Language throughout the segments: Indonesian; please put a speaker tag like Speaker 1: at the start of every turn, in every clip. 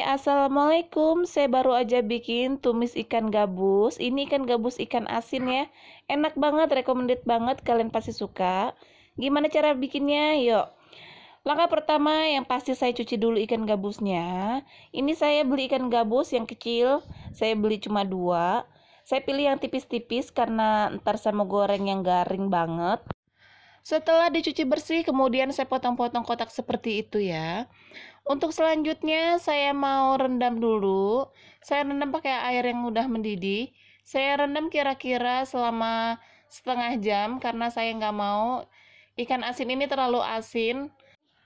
Speaker 1: Assalamualaikum. Saya baru aja bikin tumis ikan gabus. Ini ikan gabus ikan asin ya. Enak banget, recommended banget. Kalian pasti suka. Gimana cara bikinnya? Yuk. Langkah pertama yang pasti saya cuci dulu ikan gabusnya. Ini saya beli ikan gabus yang kecil. Saya beli cuma 2. Saya pilih yang tipis-tipis karena ntar saya mau goreng yang garing banget. Setelah dicuci bersih, kemudian saya potong-potong kotak seperti itu ya. Untuk selanjutnya saya mau rendam dulu. Saya rendam pakai air yang udah mendidih. Saya rendam kira-kira selama setengah jam karena saya nggak mau ikan asin ini terlalu asin.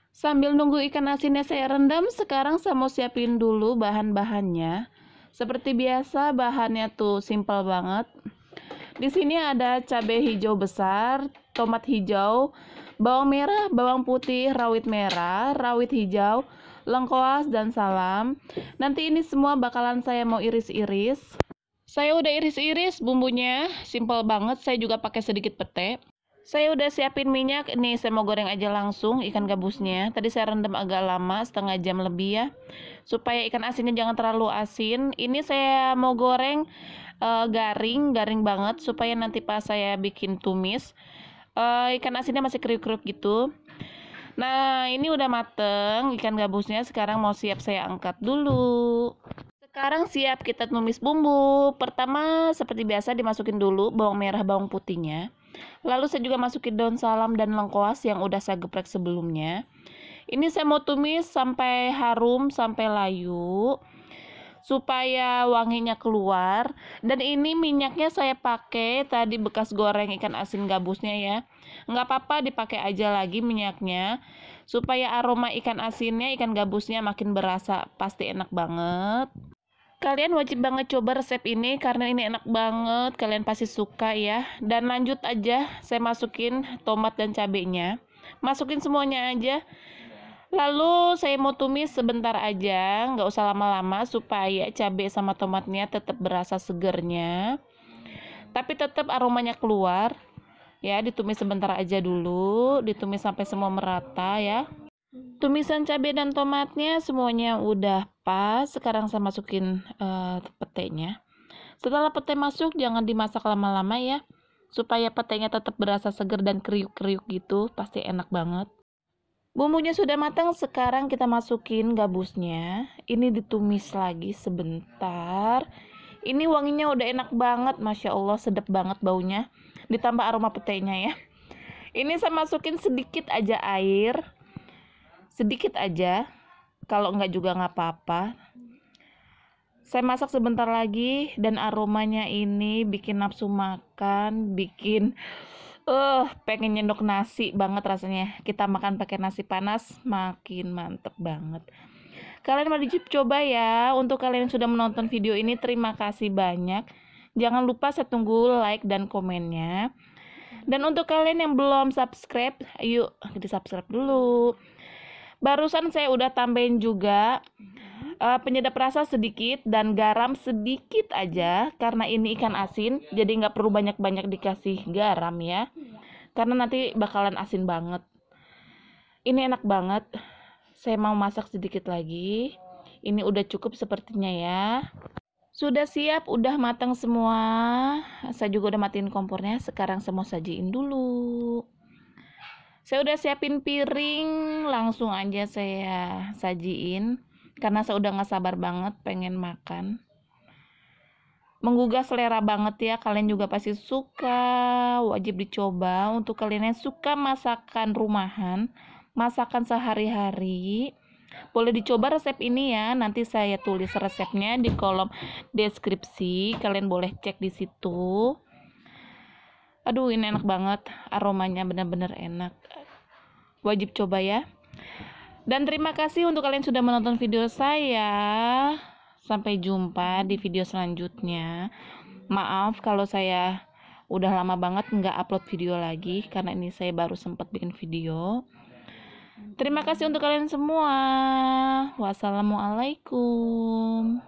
Speaker 1: Sambil nunggu ikan asinnya saya rendam, sekarang saya mau siapin dulu bahan-bahannya. Seperti biasa, bahannya tuh simpel banget. Di sini ada cabai hijau besar, tomat hijau, bawang merah, bawang putih, rawit merah, rawit hijau, lengkoas, dan salam. Nanti ini semua bakalan saya mau iris-iris. Saya udah iris-iris bumbunya, simple banget. Saya juga pakai sedikit pete. Saya udah siapin minyak. Ini saya mau goreng aja langsung ikan gabusnya. Tadi saya rendam agak lama, setengah jam lebih ya, supaya ikan asinnya jangan terlalu asin. Ini saya mau goreng garing banget supaya nanti pas saya bikin tumis ikan asinnya masih kriuk-kriuk gitu. Nah, ini udah mateng ikan gabusnya. Sekarang mau siap saya angkat dulu. Sekarang siap kita tumis bumbu. Pertama seperti biasa dimasukin dulu bawang merah, bawang putihnya. Lalu saya juga masukin daun salam dan lengkoas yang udah saya geprek sebelumnya. Ini saya mau tumis sampai harum, sampai layu, supaya wanginya keluar. Dan ini minyaknya saya pakai tadi bekas goreng ikan asin gabusnya ya. Nggak apa-apa dipakai aja lagi minyaknya, supaya aroma ikan asinnya, ikan gabusnya makin berasa. Pasti enak banget. Kalian wajib banget coba resep ini karena ini enak banget. Kalian pasti suka ya. Dan lanjut aja, saya masukin tomat dan cabenya. Masukin semuanya aja. Lalu saya mau tumis sebentar aja, nggak usah lama-lama supaya cabai sama tomatnya tetap berasa segernya, tapi tetap aromanya keluar. Ya, ditumis sebentar aja dulu, ditumis sampai semua merata ya. Tumisan cabai dan tomatnya semuanya udah pas. Sekarang saya masukin petenya. Setelah pete masuk, jangan dimasak lama-lama ya, supaya petenya tetap berasa seger dan kriuk-kriuk gitu, pasti enak banget. Bumbunya sudah matang, sekarang kita masukin gabusnya. Ini ditumis lagi sebentar. Ini wanginya udah enak banget, Masya Allah, sedap banget baunya. Ditambah aroma petenya ya. Ini saya masukin sedikit aja air. Sedikit aja. Kalau enggak juga nggak apa-apa. Saya masak sebentar lagi dan aromanya ini bikin nafsu makan, bikin pengen nyendok nasi banget rasanya. Kita makan pakai nasi panas makin mantep banget. Kalian wajib coba ya. Untuk kalian yang sudah menonton video ini, terima kasih banyak. Jangan lupa saya tunggu like dan komennya. Dan untuk kalian yang belum subscribe, ayo di subscribe dulu. Barusan saya udah tambahin juga penyedap rasa sedikit dan garam sedikit aja karena ini ikan asin, jadi nggak perlu banyak-banyak dikasih garam ya, karena nanti bakalan asin banget. Ini enak banget. Saya mau masak sedikit lagi. Ini udah cukup sepertinya ya. Sudah siap, udah matang semua. Saya juga udah matiin kompornya. Sekarang saya mau sajiin dulu. Saya udah siapin piring, langsung aja saya sajiin. Karena saya udah gak sabar banget pengen makan. Menggugah selera banget ya, kalian juga pasti suka. Wajib dicoba untuk kalian yang suka masakan rumahan, masakan sehari-hari. Boleh dicoba resep ini ya, nanti saya tulis resepnya di kolom deskripsi. Kalian boleh cek di situ. Aduh, ini enak banget, aromanya benar-benar enak. Wajib coba ya. Dan terima kasih untuk kalian sudah menonton video saya. Sampai jumpa di video selanjutnya. Maaf kalau saya udah lama banget nggak upload video lagi, karena ini saya baru sempat bikin video. Terima kasih untuk kalian semua. Wassalamualaikum.